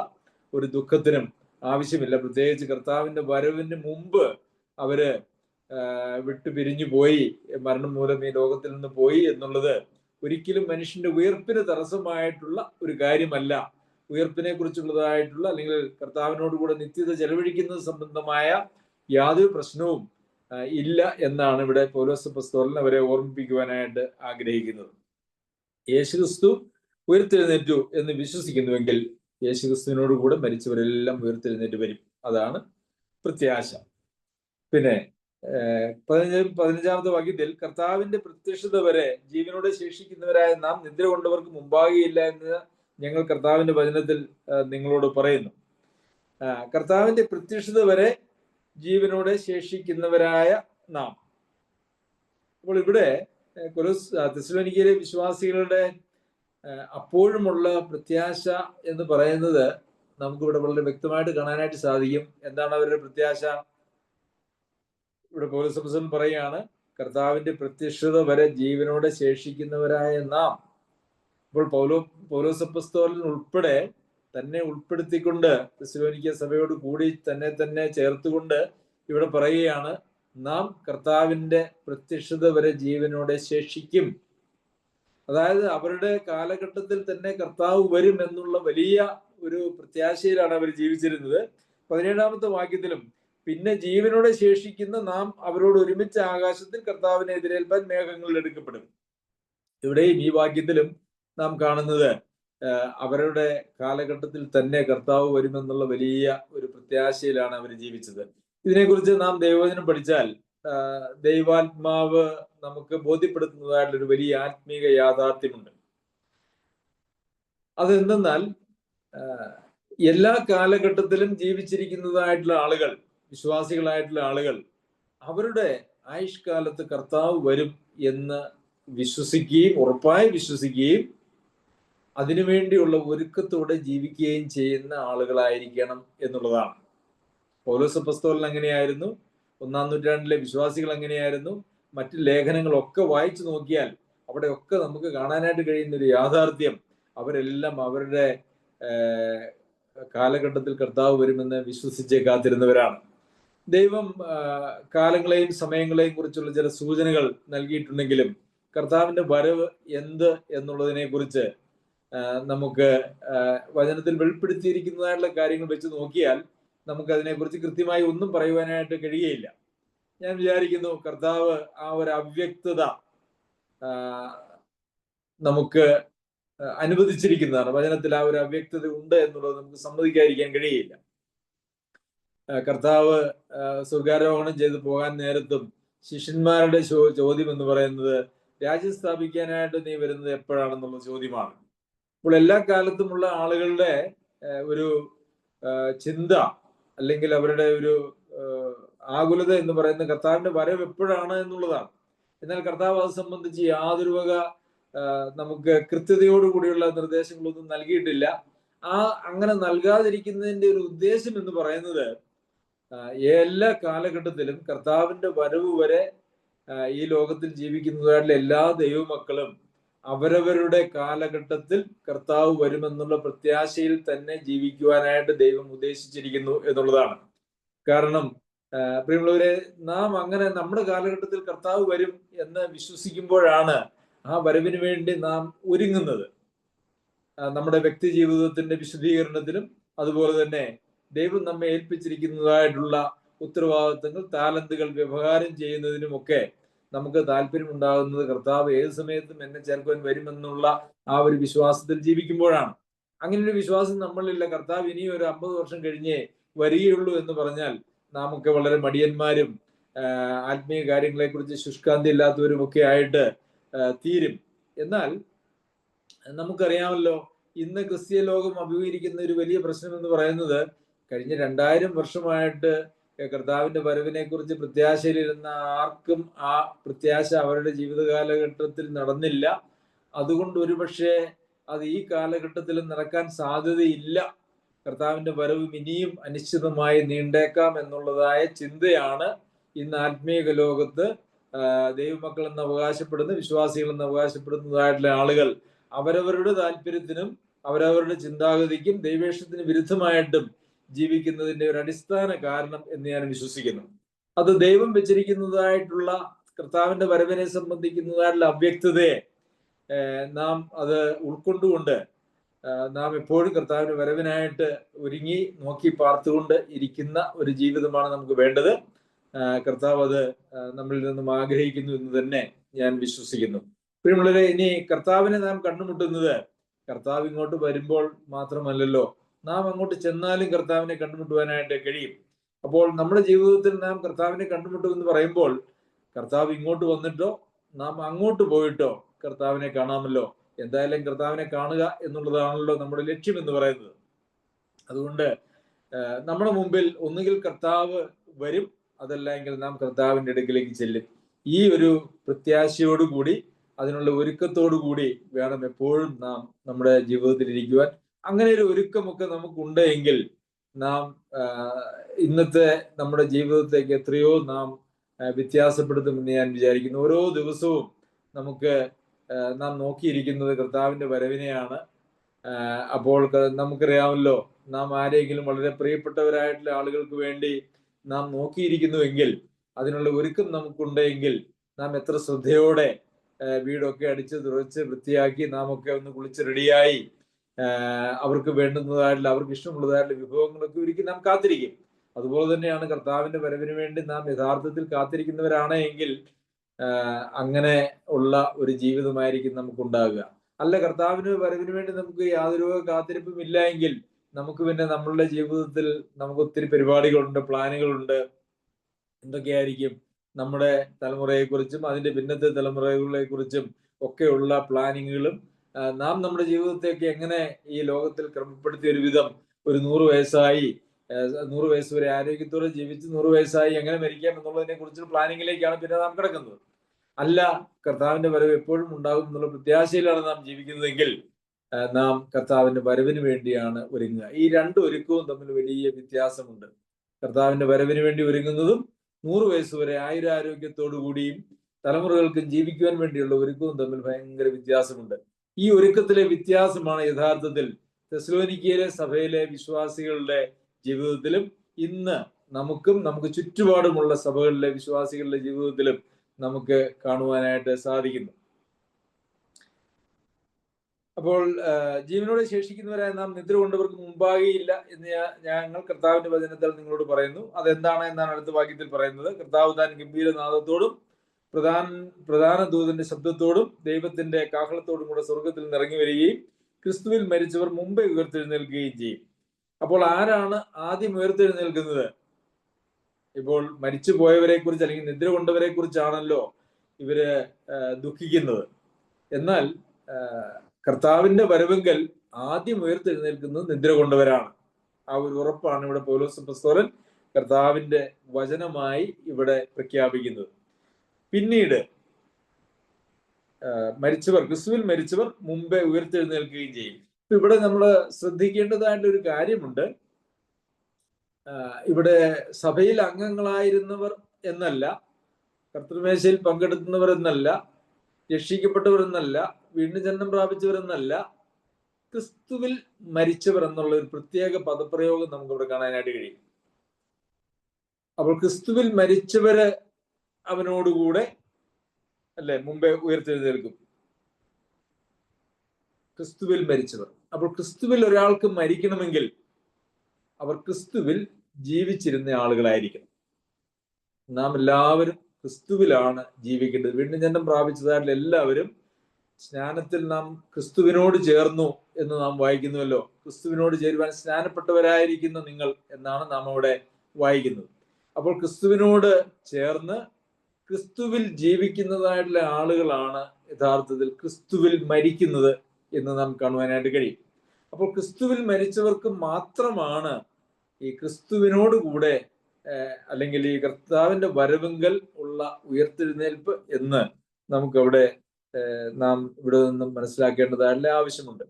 ഒരു ദുഃഖത്തിനും ആവശ്യമില്ല. പ്രത്യേകിച്ച് കർത്താവിന്റെ വരവിന് മുമ്പ് അവര് വിട്ടുപിരിഞ്ഞു പോയി, മരണം മൂലം ഈ ലോകത്തിൽ നിന്ന് പോയി എന്നുള്ളത് ഒരിക്കലും മനുഷ്യന്റെ ഉയർപ്പിന് തടസ്സമായിട്ടുള്ള ഒരു കാര്യമല്ല. ഉയർപ്പിനെ കുറിച്ചുള്ളതായിട്ടുള്ള അല്ലെങ്കിൽ കർത്താവിനോടുകൂടെ നിത്യത ചെലവഴിക്കുന്നത് സംബന്ധമായ യാതൊരു പ്രശ്നവും ഇല്ല എന്നാണ് ഇവിടെ പൗലോസ് അപ്പോസ്തലൻ അവരെ ഓർമ്മിപ്പിക്കുവാനായിട്ട് ആഗ്രഹിക്കുന്നത്. യേശുക്രിസ്തു ഉയർത്തെഴുന്നേറ്റു എന്ന് വിശ്വസിക്കുന്നുവെങ്കിൽ യേശുക്രിസ്തുവിനോടുകൂടെ മരിച്ചവരെല്ലാം ഉയർത്തെഴുന്നേറ്റ് വരും. അതാണ് പ്രത്യാശ. പിന്നെ 15-ാമത്തെ വാക്യത്തിൽ കർത്താവിന്റെ പ്രത്യക്ഷത വരെ ജീവനോടെ ശേഷിക്കുന്നവരായ നാം നിദ്ര കൊണ്ടവർക്ക് മുമ്പാകെയില്ല എന്ന് ഞങ്ങൾ കർത്താവിന്റെ വചനത്തിൽ നിങ്ങളോട് പറയുന്നു. കർത്താവിന്റെ പ്രത്യക്ഷത വരെ ജീവനോടെ ശേഷിക്കുന്നവരായ നാം. അപ്പോൾ ഇവിടെ തെസ്സലോനിക്കയിലെ വിശ്വാസികളുടെ അപ്പോഴുമുള്ള പ്രത്യാശ എന്ന് പറയുന്നത് നമുക്കിവിടെ വളരെ വ്യക്തമായിട്ട് കാണാനായിട്ട് സാധിക്കും. എന്താണ് അവരുടെ പ്രത്യാശ? ഇവിടെ പൗലോസ് അപ്പോസ്തലൻ പറയുകയാണ്, കർത്താവിന്റെ പ്രത്യക്ഷത വരെ ജീവനോടെ ശേഷിക്കുന്നവരായ നാം. അപ്പോൾ പൗലോസ് അപ്പോസ്തലൻ ഉൾപ്പെടെ തന്നെ ഉൾപ്പെടുത്തിക്കൊണ്ട് തെസ്സലോനിക്ക സഭയോട് കൂടി തന്നെ ചേർത്തുകൊണ്ട് ഇവിടെ പറയുകയാണ്, നാം കർത്താവിന്റെ പ്രത്യക്ഷത വരെ ജീവനോടെ ശേഷിക്കും. അതായത് അവരുടെ കാലഘട്ടത്തിൽ തന്നെ കർത്താവ് വരും എന്നുള്ള വലിയ ഒരു പ്രത്യാശയിലാണ് അവർ ജീവിച്ചിരുന്നത്. 17-ാമത്തെ വാക്യത്തിലും പിന്നെ ജീവനോടെ ശേഷിക്കുന്ന നാം അവരോട് ഒരുമിച്ച് ആകാശത്തിൽ കർത്താവിനെ എതിരേൽപ്പാൻ മേഘങ്ങളിൽ എടുക്കപ്പെടും. ഇവിടെയും ഈ വാക്യത്തിലും നാം കാണുന്നത് അവരുടെ കാലഘട്ടത്തിൽ തന്നെ കർത്താവ് വരുമെന്നുള്ള വലിയ ഒരു പ്രത്യാശയിലാണ് അവർ ജീവിച്ചത്. ഇതിനെക്കുറിച്ച് നാം ദൈവവചനം പഠിച്ചാൽ ദൈവാത്മാവ് നമുക്ക് ബോധ്യപ്പെടുത്തുന്നതായിട്ടുള്ളൊരു വലിയ ആത്മീക യാഥാർത്ഥ്യമുണ്ട്. അതെന്തെന്നാൽ എല്ലാ കാലഘട്ടത്തിലും ജീവിച്ചിരിക്കുന്നതായിട്ടുള്ള ആളുകൾ, വിശ്വാസികളായിട്ടുള്ള ആളുകൾ, അവരുടെ ആയുഷ്കാലത്ത് കർത്താവ് വരും എന്ന് വിശ്വസിക്കുകയും ഉറപ്പായി വിശ്വസിക്കുകയും അതിനുവേണ്ടിയുള്ള ഒരുക്കത്തോടെ ജീവിക്കുകയും ചെയ്യുന്ന ആളുകളായിരിക്കണം എന്നുള്ളതാണ്. പൗലോസ് അപ്പോസ്തലൻ അങ്ങനെയായിരുന്നു, 1-ാം നൂറ്റാണ്ടിലെ വിശ്വാസികൾ അങ്ങനെയായിരുന്നു. മറ്റ് ലേഖനങ്ങളൊക്കെ വായിച്ചു നോക്കിയാൽ അവിടെയൊക്കെ നമുക്ക് കാണാനായിട്ട് കഴിയുന്ന ഒരു യാഥാർത്ഥ്യം, അവരെല്ലാം അവരുടെ കാലഘട്ടത്തിൽ കർത്താവ് വരുമെന്ന് വിശ്വസിച്ച് കാത്തിരുന്നവരാണ്. ദൈവം കാലങ്ങളെയും സമയങ്ങളെയും കുറിച്ചുള്ള ചില സൂചനകൾ നൽകിയിട്ടുണ്ടെങ്കിലും കർത്താവിന്റെ വരവ് എന്ത് എന്നുള്ളതിനെ കുറിച്ച് നമുക്ക് വചനത്തിൽ വെളിപ്പെടുത്തിയിരിക്കുന്നതായിട്ടുള്ള കാര്യങ്ങൾ വെച്ച് നോക്കിയാൽ നമുക്ക് അതിനെക്കുറിച്ച് കൃത്യമായി ഒന്നും പറയുവാനായിട്ട് കഴിയുകയില്ല. ഞാൻ വിചാരിക്കുന്നു കർത്താവ് ആ ഒരു അവ്യക്തത നമുക്ക് അനുവദിച്ചിരിക്കുന്നതാണ്. വചനത്തിൽ ആ ഒരു അവ്യക്തത ഉണ്ട് എന്നുള്ളത് നമുക്ക് സമ്മതിക്കാതിരിക്കാൻ കഴിയില്ല. കർത്താവ് സ്വർഗാരോഹണം ചെയ്ത് പോകാൻ നേരത്തും ശിഷ്യന്മാരുടെ ചോദ്യം എന്ന് പറയുന്നത്, രാജ്യം സ്ഥാപിക്കാനായിട്ട് നീ വരുന്നത് എപ്പോഴാണെന്നുള്ള ചോദ്യമാണ്. അപ്പോൾ എല്ലാ കാലത്തുമുള്ള ആളുകളുടെ ഒരു ചിന്ത അല്ലെങ്കിൽ അവരുടെ ഒരു ആകുലത എന്ന് പറയുന്ന കർത്താവിന്റെ വരവ് എപ്പോഴാണ് എന്നുള്ളതാണ്. എന്നാൽ കർത്താവ് അത് സംബന്ധിച്ച് യാതൊരു വക നമുക്ക് കൃത്യതയോടുകൂടിയുള്ള നിർദ്ദേശങ്ങളൊന്നും നൽകിയിട്ടില്ല. അങ്ങനെ നൽകാതിരിക്കുന്നതിന്റെ ഒരു ഉദ്ദേശം എന്ന് പറയുന്നത് എല്ലാ കാലഘട്ടത്തിലും കർത്താവിന്റെ വരവ് വരെ ഈ ലോകത്തിൽ ജീവിക്കുന്നതായിട്ടുള്ള എല്ലാ ദൈവമക്കളും അവരവരുടെ കാലഘട്ടത്തിൽ കർത്താവ് വരുമെന്നുള്ള പ്രത്യാശയിൽ തന്നെ ജീവിക്കുവാനായിട്ട് ദൈവം ഉദ്ദേശിച്ചിരിക്കുന്നു എന്നുള്ളതാണ്. കാരണം പ്രിയമുള്ളവരെ, നാം അങ്ങനെ നമ്മുടെ കാലഘട്ടത്തിൽ കർത്താവ് വരും എന്ന് വിശ്വസിക്കുമ്പോഴാണ് ആ വരവിന് വേണ്ടി നാം ഒരുങ്ങുന്നത്. നമ്മുടെ വ്യക്തി ജീവിതത്തിന്റെ വിശുദ്ധീകരണത്തിനും അതുപോലെ തന്നെ ദൈവം നമ്മെ ഏൽപ്പിച്ചിരിക്കുന്നതായിട്ടുള്ള ഉത്തരവാദിത്തങ്ങൾ, താലന്തുകൾ വ്യവഹാരം ചെയ്യുന്നതിനുമൊക്കെ നമുക്ക് താല്പര്യമുണ്ടാകുന്നത് കർത്താവ് ഏത് സമയത്തും എന്നെ ചേർക്കുവാൻ വരുമെന്നുള്ള ആ ഒരു വിശ്വാസത്തിൽ ജീവിക്കുമ്പോഴാണ്. അങ്ങനെ ഒരു വിശ്വാസം നമ്മളില്ല. കർത്താവ് ഇനിയും ഒരു 50 വർഷം കഴിഞ്ഞേ വരികയുള്ളൂ എന്ന് പറഞ്ഞാൽ നാമൊക്കെ വളരെ മടിയന്മാരും ആത്മീയ കാര്യങ്ങളെ കുറിച്ച് ശുഷ്കാന്തി ഇല്ലാത്തവരും ഒക്കെ ആയിട്ട് തീരും. എന്നാൽ നമുക്കറിയാമല്ലോ, ഇന്ന് ക്രിസ്തീയ ലോകം അഭിമുഖീകരിക്കുന്ന ഒരു വലിയ പ്രശ്നം എന്ന് പറയുന്നത് കഴിഞ്ഞ 2000 വർഷമായിട്ട് കർത്താവിന്റെ വരവിനെ കുറിച്ച് പ്രത്യാശയിലിരുന്ന ആർക്കും ആ പ്രത്യാശ അവരുടെ ജീവിത കാലഘട്ടത്തിൽ നടന്നില്ല. അതുകൊണ്ട് ഒരുപക്ഷെ അത് ഈ കാലഘട്ടത്തിലും നടക്കാൻ സാധ്യതയില്ല. കർത്താവിന്റെ വരവ് ഇനിയും അനിശ്ചിതമായി നീണ്ടേക്കാം എന്നുള്ളതായ ചിന്തയാണ് ഇന്ന് ആത്മീയ ലോകത്ത് ദൈവമക്കൾ എന്ന് അവകാശപ്പെടുന്ന, വിശ്വാസികൾ എന്ന് അവകാശപ്പെടുന്നതായിട്ടുള്ള ആളുകൾ അവരവരുടെ താല്പര്യത്തിനും അവരവരുടെ ചിന്താഗതിക്കും ദൈവേഷ്ടത്തിന് വിരുദ്ധമായിട്ടും ജീവിക്കുന്നതിന്റെ ഒരു അടിസ്ഥാന കാരണം എന്ന് ഞാൻ വിശ്വസിക്കുന്നു. അത് ദൈവം വെച്ചിരിക്കുന്നതായിട്ടുള്ള കർത്താവിന്റെ വരവിനെ സംബന്ധിക്കുന്നതായിട്ടുള്ള അവ്യക്തതയെ നാം അത് ഉൾക്കൊണ്ടുകൊണ്ട് നാം എപ്പോഴും കർത്താവിന്റെ വരവിനായിട്ട് ഒരുങ്ങി നോക്കി പാർത്തുകൊണ്ട് ഇരിക്കുന്ന ഒരു ജീവിതമാണ് നമുക്ക് വേണ്ടത്. കർത്താവ് അത് നമ്മളിൽ നിന്നും ആഗ്രഹിക്കുന്നു എന്ന് തന്നെ ഞാൻ വിശ്വസിക്കുന്നു. പ്രിയമുള്ളവരെ, ഇനി കർത്താവിനെ നാം കണ്ടുമുട്ടുന്നത് കർത്താവ് ഇങ്ങോട്ട് വരുമ്പോൾ മാത്രമല്ലല്ലോ, നാം അങ്ങോട്ട് ചെന്നാലും കർത്താവിനെ കണ്ടുമുട്ടുവാനായിട്ട് കഴിയും. അപ്പോൾ നമ്മുടെ ജീവിതത്തിൽ നാം കർത്താവിനെ കണ്ടുമുട്ടുമെന്ന് പറയുമ്പോൾ കർത്താവ് ഇങ്ങോട്ട് വന്നിട്ടോ നാം അങ്ങോട്ട് പോയിട്ടോ കർത്താവിനെ കാണാമല്ലോ. എന്തായാലും കർത്താവിനെ കാണുക എന്നുള്ളതാണല്ലോ നമ്മുടെ ലക്ഷ്യം എന്ന് പറയുന്നത്. അതുകൊണ്ട് നമ്മുടെ മുമ്പിൽ ഒന്നുകിൽ കർത്താവ് വരും, അതല്ലെങ്കിൽ നാം കർത്താവിന്റെ അടുക്കിലേക്ക് ചെല്ലും. ഈ ഒരു പ്രത്യാശയോടുകൂടി, അതിനുള്ള ഒരുക്കത്തോടു കൂടി വേണം എപ്പോഴും നാം നമ്മുടെ ജീവിതത്തിൽ ഇരിക്കുവാൻ. അങ്ങനെ ഒരു ഒരുക്കമൊക്കെ നമുക്കുണ്ട് എങ്കിൽ നാം ഇന്നത്തെ നമ്മുടെ ജീവിതത്തേക്ക് എത്രയോ നാം വ്യത്യാസപ്പെടുത്തുമെന്ന് ഞാൻ വിചാരിക്കുന്നു. ഓരോ ദിവസവും നാം നോക്കിയിരിക്കുന്നത് കർത്താവിന്റെ വരവിനെയാണ്. അപ്പോൾ നമുക്കറിയാമല്ലോ, നാം ആരെങ്കിലും വളരെ പ്രിയപ്പെട്ടവരായിട്ടുള്ള ആളുകൾക്ക് വേണ്ടി നാം നോക്കിയിരിക്കുന്നുവെങ്കിൽ, അതിനുള്ള ഒരുക്കം നമുക്കുണ്ടെങ്കിൽ, നാം എത്ര ശ്രദ്ധയോടെ വീടൊക്കെ അടിച്ച് തുറച്ച് വൃത്തിയാക്കി നാം ഒക്കെ ഒന്ന് കുളിച്ച് റെഡിയായി അവർക്ക് വേണ്ടുന്നതായിട്ടുള്ള, അവർക്ക് ഇഷ്ടമുള്ളതായിട്ടുള്ള വിഭവങ്ങളൊക്കെ ഒരുക്കി നാം കാത്തിരിക്കും. അതുപോലെ തന്നെയാണ് കർത്താവിന്റെ വരവിന് വേണ്ടി നാം യഥാർത്ഥത്തിൽ കാത്തിരിക്കുന്നവരാണ് എങ്കിൽ അങ്ങനെ ഉള്ള ഒരു ജീവിതമായിരിക്കും നമുക്കുണ്ടാകുക. അല്ല, കർത്താവിന് വരവിന് വേണ്ടി നമുക്ക് യാതൊരു കാത്തിരിപ്പും ഇല്ല എങ്കിൽ നമുക്ക് പിന്നെ നമ്മളുടെ ജീവിതത്തിൽ നമുക്ക് ഒത്തിരി പരിപാടികളുണ്ട്, പ്ലാനുകളുണ്ട്. എന്തൊക്കെയായിരിക്കും? നമ്മുടെ തലമുറയെക്കുറിച്ചും അതിന്റെ പിന്നത്തെ തലമുറകളെ കുറിച്ചും ഒക്കെയുള്ള പ്ലാനിങ്ങുകളും നാം നമ്മുടെ ജീവിതത്തേക്ക് എങ്ങനെ ഈ ലോകത്തിൽ ക്രമപ്പെടുത്തിയ ഒരു വിധം ഒരു 100 വയസ്സായി 100 വയസ്സ് വരെ ആരോഗ്യത്തോടെ ജീവിച്ച് 100 വയസ്സായി എങ്ങനെ മരിക്കാം എന്നുള്ളതിനെ കുറിച്ചുള്ള പ്ലാനിങ്ങിലേക്കാണ് പിന്നെ നാം കിടക്കുന്നത്. അല്ല, കർത്താവിന്റെ വരവ് എപ്പോഴും ഉണ്ടാകും എന്നുള്ള പ്രത്യാശയിലാണ് നാം ജീവിക്കുന്നതെങ്കിൽ നാം കർത്താവിന്റെ വരവിന് വേണ്ടിയാണ് ഒരുങ്ങുക. ഈ രണ്ട് ഒരുക്കവും തമ്മിൽ വലിയ വ്യത്യാസമുണ്ട്. കർത്താവിന്റെ വരവിന് വേണ്ടി ഒരുങ്ങുന്നതും 100 വയസ്സ് വരെ ആയുരാരോഗ്യത്തോടു കൂടിയും തലമുറകൾക്കും ജീവിക്കുവാൻ വേണ്ടിയുള്ള ഒരുക്കവും തമ്മിൽ ഭയങ്കര വ്യത്യാസമുണ്ട്. ഈ ഒരുക്കത്തിലെ വ്യത്യാസമാണ് യഥാർത്ഥത്തിൽ തെസ്സലോനിക്കയിലെ സഭയിലെ വിശ്വാസികളുടെ ജീവിതത്തിലും ഇന്ന് നമുക്ക് ചുറ്റുപാടുമുള്ള സഭകളിലെ വിശ്വാസികളുടെ ജീവിതത്തിലും നമുക്ക് കാണുവാനായിട്ട് സാധിക്കുന്നു. അപ്പോൾ ജീവനോടെ ശേഷിക്കുന്നവരായ നാം നിദ്ര കൊണ്ടവർക്ക് മുമ്പാകെയില്ല എന്ന് ഞങ്ങൾ കർത്താവിന്റെ വചനത്താൽ നിങ്ങളോട് പറയുന്നു. അതെന്താണ് എന്നാണ് അടുത്ത വാക്യത്തിൽ പറയുന്നത്. കർത്താവ് താൻ ഗംഭീരനാദത്തോടും പ്രധാന ദൂതന്റെ ശബ്ദത്തോടും ദൈവത്തിന്റെ കാഹളത്തോടും കൂടെ സ്വർഗത്തിൽ നിറങ്ങി വരികയും ക്രിസ്തുവിൽ മരിച്ചവർ മുമ്പേ ഉയർത്തെഴുന്നേൽക്കുകയും ചെയ്യും. അപ്പോൾ ആരാണ് ആദ്യം ഉയർത്തെഴുന്നേൽക്കുന്നത്? ഇപ്പോൾ മരിച്ചു പോയവരെ കുറിച്ച് അല്ലെങ്കിൽ നിദ്ര കൊണ്ടവരെ കുറിച്ചാണല്ലോ ഇവര് ദുഃഖിക്കുന്നത്. എന്നാൽ കർത്താവിന്റെ വരവെങ്കിൽ ആദ്യം ഉയർത്തെഴുന്നേൽക്കുന്നത് നിദ്ര കൊണ്ടവരാണ്. ആ ഒരു ഉറപ്പാണ് ഇവിടെ പൗലോസ് അപ്പോസ്തലൻ കർത്താവിന്റെ വചനമായി ഇവിടെ പ്രഖ്യാപിക്കുന്നത്. പിന്നീട് ക്രിസ്തുവിൽ മരിച്ചവർ മുമ്പേ ഉയർത്തെഴുന്നേൽക്കുകയും ചെയ്യും. ഇവിടെ നമ്മൾ ശ്രദ്ധിക്കേണ്ടതായിട്ടുള്ള ഒരു കാര്യമുണ്ട്. ഇവിടെ സഭയിൽ അംഗങ്ങളായിരുന്നവർ എന്നല്ല, കർത്തൃമേശയിൽ പങ്കെടുക്കുന്നവർ എന്നല്ല, രക്ഷിക്കപ്പെട്ടവർ എന്നല്ല, വീണ്ടും ജന്മം പ്രാപിച്ചവർ എന്നല്ല, ക്രിസ്തുവിൽ മരിച്ചവർ എന്നുള്ള ഒരു പ്രത്യേക പദപ്രയോഗം നമുക്ക് ഇവിടെ കാണാനായിട്ട് കഴിയും. അപ്പോൾ ക്രിസ്തുവിൽ മരിച്ചവര് അവനോടുകൂടെ അല്ലെ മുമ്പേ ഉയർത്തെഴുന്നേൽക്കും. ക്രിസ്തുവിൽ മരിച്ചവർ. അപ്പോൾ ക്രിസ്തുവിൽ ഒരാൾക്ക് മരിക്കണമെങ്കിൽ അവർ ക്രിസ്തുവിൽ ജീവിച്ചിരുന്ന ആളുകളായിരിക്കണം. നാം എല്ലാവരും ക്രിസ്തുവിലാണ് ജീവിക്കേണ്ടത്. വീണ്ടും ജന്മം പ്രാപിച്ചതായിട്ടുള്ള എല്ലാവരും സ്നാനത്തിൽ നാം ക്രിസ്തുവിനോട് ചേർന്നു എന്ന് നാം വായിക്കുന്നുവല്ലോ. ക്രിസ്തുവിനോട് ചേരുവാൻ സ്നാനപ്പെട്ടവരായിരിക്കുന്ന നിങ്ങൾ എന്നാണ് നാം അവിടെ വായിക്കുന്നത്. അപ്പോൾ ക്രിസ്തുവിനോട് ചേർന്ന് ക്രിസ്തുവിൽ ജീവിക്കുന്നതായിട്ടുള്ള ആളുകളാണ് യഥാർത്ഥത്തിൽ ക്രിസ്തുവിൽ മരിക്കുന്നത് എന്ന് നാം കാണുവാനായിട്ട് കഴിയും. അപ്പോൾ ക്രിസ്തുവിൽ മരിച്ചവർക്ക് മാത്രമാണ് ഈ ക്രിസ്തുവിനോട് കൂടെ അല്ലെങ്കിൽ ഈ കർത്താവിന്റെ വരവെങ്കൽ ഉള്ള ഉയർത്തെഴുന്നേൽപ്പ് എന്ന് നമുക്കവിടെ നാം ഇവിടെ നിന്നും മനസ്സിലാക്കേണ്ടതായിട്ടുള്ള ആവശ്യമുണ്ട്.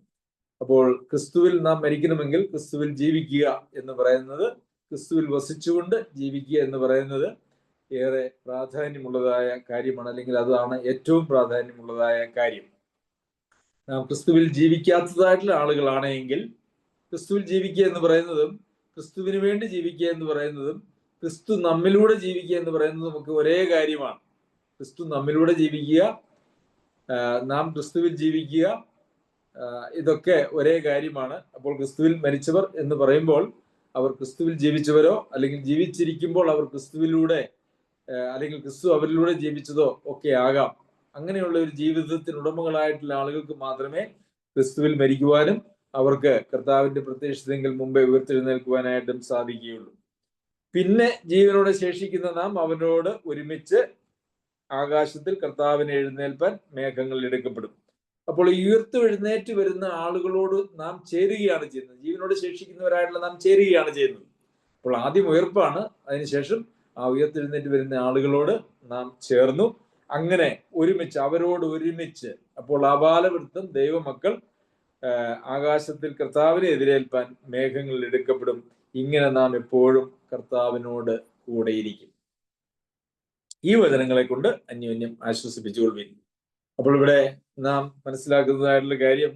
അപ്പോൾ ക്രിസ്തുവിൽ നാം മരിക്കണമെങ്കിൽ ക്രിസ്തുവിൽ ജീവിക്കുക എന്ന് പറയുന്നത്, ക്രിസ്തുവിൽ വസിച്ചുകൊണ്ട് ജീവിക്കുക എന്ന് പറയുന്നത് ഏറെ പ്രാധാന്യമുള്ളതായ കാര്യമാണ്. അല്ലെങ്കിൽ അതാണ് ഏറ്റവും പ്രാധാന്യമുള്ളതായ കാര്യം. നാം ക്രിസ്തുവിൽ ജീവിക്കാത്തതായിട്ടുള്ള ആളുകളാണെങ്കിൽ ക്രിസ്തുവിൽ ജീവിക്കുക എന്ന് പറയുന്നതും ക്രിസ്തുവിന് വേണ്ടി ജീവിക്കുക എന്ന് പറയുന്നതും ക്രിസ്തു നമ്മിലൂടെ ജീവിക്കുക എന്ന് പറയുന്നതും നമുക്ക് ഒരേ കാര്യമാണ്. ക്രിസ്തു നമ്മിലൂടെ ജീവിക്കുക, നാം ക്രിസ്തുവിൽ ജീവിക്കുക, ഇതൊക്കെ ഒരേ കാര്യമാണ്. അപ്പോൾ ക്രിസ്തുവിൽ മരിച്ചവർ എന്ന് പറയുമ്പോൾ അവർ ക്രിസ്തുവിൽ ജീവിച്ചവരോ അല്ലെങ്കിൽ ജീവിച്ചിരിക്കുമ്പോൾ അവർ ക്രിസ്തുവിലൂടെ അല്ലെങ്കിൽ ക്രിസ്തു അവരിലൂടെ ജീവിച്ചതോ ഒക്കെ ആകാം. അങ്ങനെയുള്ള ഒരു ജീവിതത്തിന് ഉടമകളായിട്ടുള്ള ആളുകൾക്ക് മാത്രമേ ക്രിസ്തുവിൽ മരിക്കുവാനും അവർക്ക് കർത്താവിന്റെ പ്രത്യക്ഷതയെങ്കിൽ മുമ്പേ ഉയർത്തെഴുന്നേൽക്കുവാനായിട്ടും സാധിക്കുകയുള്ളൂ. പിന്നെ ജീവനോടെ ശേഷിക്കുന്ന നാം അവനോട് ഒരുമിച്ച് ആകാശത്തിൽ കർത്താവിനെ എഴുന്നേൽപ്പാൻ മേഘങ്ങളിൽ എടുക്കപ്പെടും. അപ്പോൾ എഴുന്നേറ്റ് വരുന്ന ആളുകളോട് നാം ചേരുകയാണ് ചെയ്യുന്നത്. ജീവനോട് ശേഷിക്കുന്നവരായിട്ടുള്ള നാം ചേരുകയാണ് ചെയ്യുന്നത്. അപ്പോൾ ആദ്യം ഉയർപ്പാണ്, അതിനുശേഷം ആ ഉയർത്തെഴുന്നേറ്റ് വരുന്ന ആളുകളോട് നാം ചേർന്നു. അങ്ങനെ ഒരുമിച്ച് അവരോട് ഒരുമിച്ച് അപ്പോൾ ആബാലവൃത്തം ദൈവമക്കൾ ആകാശത്തിൽ കർത്താവിനെ എതിരേൽപ്പാൻ മേഘങ്ങളിൽ എടുക്കപ്പെടും. ഇങ്ങനെ നാം എപ്പോഴും കർത്താവിനോട് കൂടെയിരിക്കും. ഈ വചനങ്ങളെ കൊണ്ട് അന്യോന്യം ആശ്വസിപ്പിച്ചുകൊള്ളുവിൻ. അപ്പോൾ ഇവിടെ നാം മനസ്സിലാക്കുന്നതായിട്ടുള്ള കാര്യം,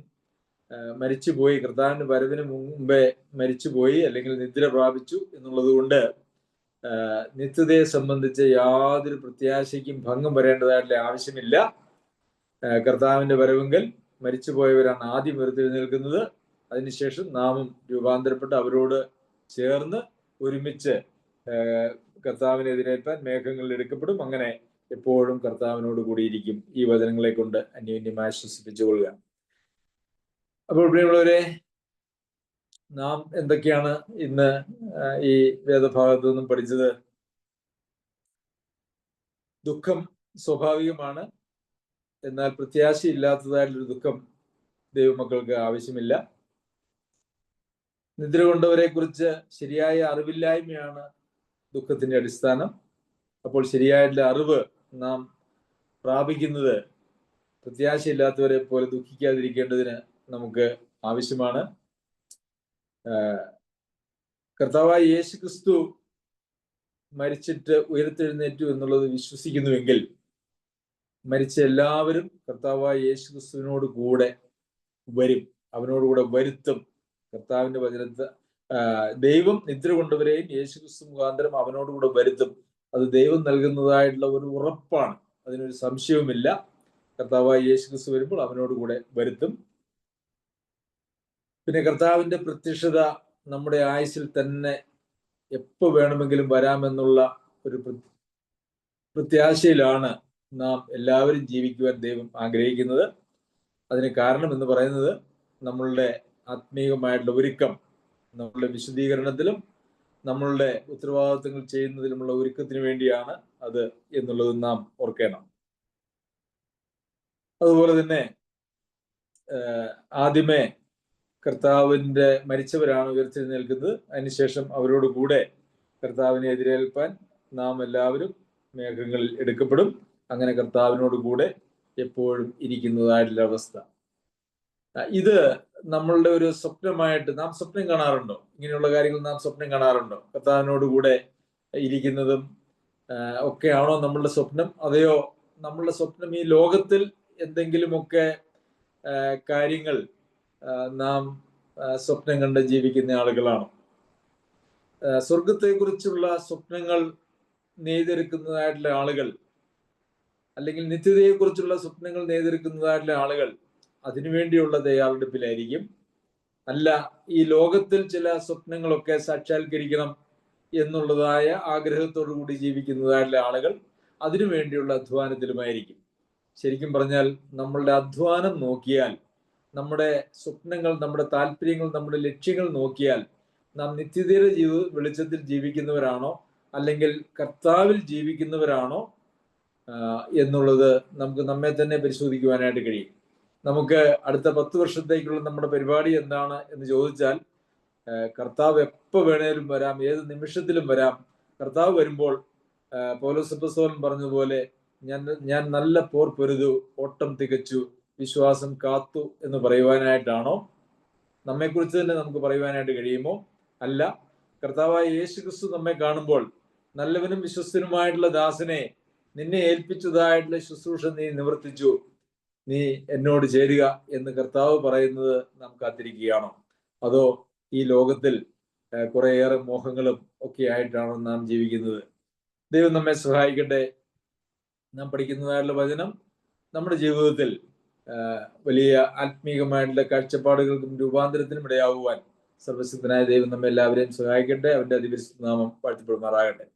മരിച്ചുപോയി, കർത്താവിന്റെ വരവിന് മുമ്പേ മരിച്ചുപോയി അല്ലെങ്കിൽ നിദ്ര പ്രാപിച്ചു എന്നുള്ളത് കൊണ്ട് നിത്യതയെ സംബന്ധിച്ച് യാതൊരു പ്രത്യാശയ്ക്കും ഭംഗം വരേണ്ടതായിട്ടുള്ള ആവശ്യമില്ല. കർത്താവിന്റെ വരവെങ്കിൽ മരിച്ചുപോയവരാണ് ആദ്യം ഉയർത്തെഴുന്നേൽക്കുന്നത്. അതിനുശേഷം നാമും രൂപാന്തരപ്പെട്ട് അവരോട് ചേർന്ന് ഒരുമിച്ച് കർത്താവിനെ എതിരേൽപ്പാൻ മേഘങ്ങളിൽ എടുക്കപ്പെടും. അങ്ങനെ എപ്പോഴും കർത്താവിനോട് കൂടിയിരിക്കും. ഈ വചനങ്ങളെ കൊണ്ട് അന്യോന്യം ആശ്വസിപ്പിച്ചുകൊള്ളുക. അപ്പോൾ പ്രിയമുള്ളവരെ, നാം എന്തൊക്കെയാണ് ഇന്ന് ഈ വേദഭാഗത്തു നിന്നും പഠിച്ചത്? ദുഃഖം സ്വാഭാവികമാണ്. എന്നാൽ പ്രത്യാശയില്ലാത്തതായിട്ടുള്ളൊരു ദുഃഖം ദൈവമക്കൾക്ക് ആവശ്യമില്ല. നിദ്ര കൊണ്ടവരെ കുറിച്ച് ശരിയായ അറിവില്ലായ്മയാണ് ദുഃഖത്തിന്റെ അടിസ്ഥാനം. അപ്പോൾ ശരിയായിട്ടുള്ള അറിവ് നാം പ്രാപിക്കുന്നത് പ്രത്യാശയില്ലാത്തവരെ പോലെ ദുഃഖിക്കാതിരിക്കേണ്ടതിന് നമുക്ക് ആവശ്യമാണ്. കർത്താവായ യേശു ക്രിസ്തു മരിച്ചിട്ട് ഉയർത്തെഴുന്നേറ്റു എന്നുള്ളത് വിശ്വസിക്കുന്നുവെങ്കിൽ മരിച്ച എല്ലാവരും കർത്താവായ യേശു ക്രിസ്തുവിനോട് കൂടെ വരും, അവനോടുകൂടെ വരുത്തും. കർത്താവിന്റെ വചനത്തെ ദൈവം നിദ്ര കൊണ്ടവരെയും യേശു ക്രിസ്തു മുഖാന്തരം അവനോടുകൂടെ വരുത്തും. അത് ദൈവം നൽകുന്നതായിട്ടുള്ള ഒരു ഉറപ്പാണ്, അതിനൊരു സംശയവുമില്ല. കർത്താവായ യേശു ക്രിസ്തു വരുമ്പോൾ അവനോടുകൂടെ വരുത്തും. പിന്നെ കർത്താവിന്റെ പ്രത്യക്ഷത നമ്മുടെ ആയുസ്സിൽ തന്നെ എപ്പോ വേണമെങ്കിലും വരാമെന്നുള്ള ഒരു പ്രത്യാശയിലാണ് നാം എല്ലാവരും ജീവിക്കുവാൻ ദൈവം ആഗ്രഹിക്കുന്നത്. അതിന് കാരണം എന്ന് പറയുന്നത് നമ്മളുടെ ആത്മീയമായിട്ടുള്ള ഒരുക്കം, നമ്മളുടെ വിശുദ്ധീകരണത്തിലും നമ്മളുടെ ഉത്തരവാദിത്വങ്ങൾ ചെയ്യുന്നതിലുമുള്ള ഒരുക്കത്തിന് വേണ്ടിയാണ് അത് എന്നുള്ളത് നാം ഓർക്കണം. അതുപോലെ തന്നെ ആദ്യമേ കർത്താവിന്റെ മരിച്ചവരാണ് ഉയർത്തെഴുന്നേൽക്കുന്നത്. അതിനുശേഷം അവരോട് കൂടെ കർത്താവിനെ എതിരേൽപ്പാൻ നാം എല്ലാവരും മേഘങ്ങളിൽ എടുക്കപ്പെടും. അങ്ങനെ കർത്താവിനോട് കൂടെ എപ്പോഴും ഇരിക്കുന്നതായിട്ടുള്ള അവസ്ഥ. ഇത് നമ്മളുടെ ഒരു സ്വപ്നമായിട്ട് നാം സ്വപ്നം കാണാറുണ്ടോ? ഇങ്ങനെയുള്ള കാര്യങ്ങൾ നാം സ്വപ്നം കാണാറുണ്ടോ? കർത്താവിനോട് കൂടെ ഇരിക്കുന്നതും ഒക്കെയാണോ നമ്മളുടെ സ്വപ്നം? അതെയോ നമ്മളുടെ സ്വപ്നം ഈ ലോകത്തിൽ എന്തെങ്കിലുമൊക്കെ കാര്യങ്ങൾ നാം സ്വപ്നം കണ്ട് ജീവിക്കുന്ന ആളുകളാണോ? സ്വർഗത്തെക്കുറിച്ചുള്ള സ്വപ്നങ്ങൾ നെയ്തെടുക്കുന്നതായിട്ടുള്ള ആളുകൾ, അല്ലെങ്കിൽ നിത്യതയെക്കുറിച്ചുള്ള സ്വപ്നങ്ങൾ നെയ്തെടുക്കുന്നതായിട്ടുള്ള ആളുകൾ അതിനുവേണ്ടിയുള്ള തയ്യാറെടുപ്പിലായിരിക്കും. അല്ല, ഈ ലോകത്തിൽ ചില സ്വപ്നങ്ങളൊക്കെ സാക്ഷാത്കരിക്കണം എന്നുള്ളതായ ആഗ്രഹത്തോടു കൂടി ജീവിക്കുന്നതായിട്ടുള്ള ആളുകൾ അതിനുവേണ്ടിയുള്ള അധ്വാനത്തിലുമായിരിക്കും. ശരിക്കും പറഞ്ഞാൽ നമ്മളുടെ അധ്വാനം നോക്കിയാൽ, നമ്മുടെ സ്വപ്നങ്ങൾ, നമ്മുടെ താല്പര്യങ്ങൾ, നമ്മുടെ ലക്ഷ്യങ്ങൾ നോക്കിയാൽ നാം നിത്യതയുടെ വെളിച്ചത്തിൽ ജീവിക്കുന്നവരാണോ അല്ലെങ്കിൽ കർത്താവിൽ ജീവിക്കുന്നവരാണോ എന്നുള്ളത് നമുക്ക് നമ്മെ തന്നെ പരിശോധിക്കുവാനായിട്ട് കഴിയും. നമുക്ക് അടുത്ത 10 വർഷത്തേക്കുള്ള നമ്മുടെ പരിപാടി എന്താണ് എന്ന് ചോദിച്ചാൽ, കർത്താവ് എപ്പോൾ വേണേലും വരാം, ഏത് നിമിഷത്തിലും വരാം. കർത്താവ് വരുമ്പോൾ പൗലോസ് അപ്പോസ്തലൻ പറഞ്ഞതുപോലെ ഞാൻ നല്ല പോർ പൊരുതു, ഓട്ടം തികച്ചു, വിശ്വാസം കാത്തു എന്ന് പറയുവാനായിട്ടാണോ? നമ്മെക്കുറിച്ച് തന്നെ നമുക്ക് പറയുവാനായിട്ട് കഴിയുമോ? അല്ല, കർത്താവായ യേശുക്രിസ്തു നമ്മെ കാണുമ്പോൾ നല്ലവനും വിശ്വസ്തനുമായിട്ടുള്ള ദാസനെ, നിന്നെ ഏൽപ്പിച്ചതായിട്ടുള്ള ശുശ്രൂഷ നീ നിവർത്തിച്ചു, നീ എന്നോട് ചേരുക എന്ന് കർത്താവ് പറയുന്നത് നാം കാത്തിരിക്കുകയാണോ? അതോ ഈ ലോകത്തിൽ കുറേയേറെ മോഹങ്ങളും ഒക്കെ ആയിട്ടാണോ നാം ജീവിക്കുന്നത്? ദൈവം നമ്മെ സഹായിക്കട്ടെ. നാം പഠിക്കുന്നതായിട്ടുള്ള വചനം നമ്മുടെ ജീവിതത്തിൽ വലിയ ആത്മീകമായിട്ടുള്ള കാഴ്ചപ്പാടുകൾക്കും രൂപാന്തരത്തിനും ഇടയാകുവാൻ സർവശക്തനായ ദൈവം നമ്മെ എല്ലാവരെയും സഹായിക്കട്ടെ. അവന്റെ അതിപരിശുദ്ധ നാമം വാഴ്ത്തപ്പെടുമാറാകട്ടെ.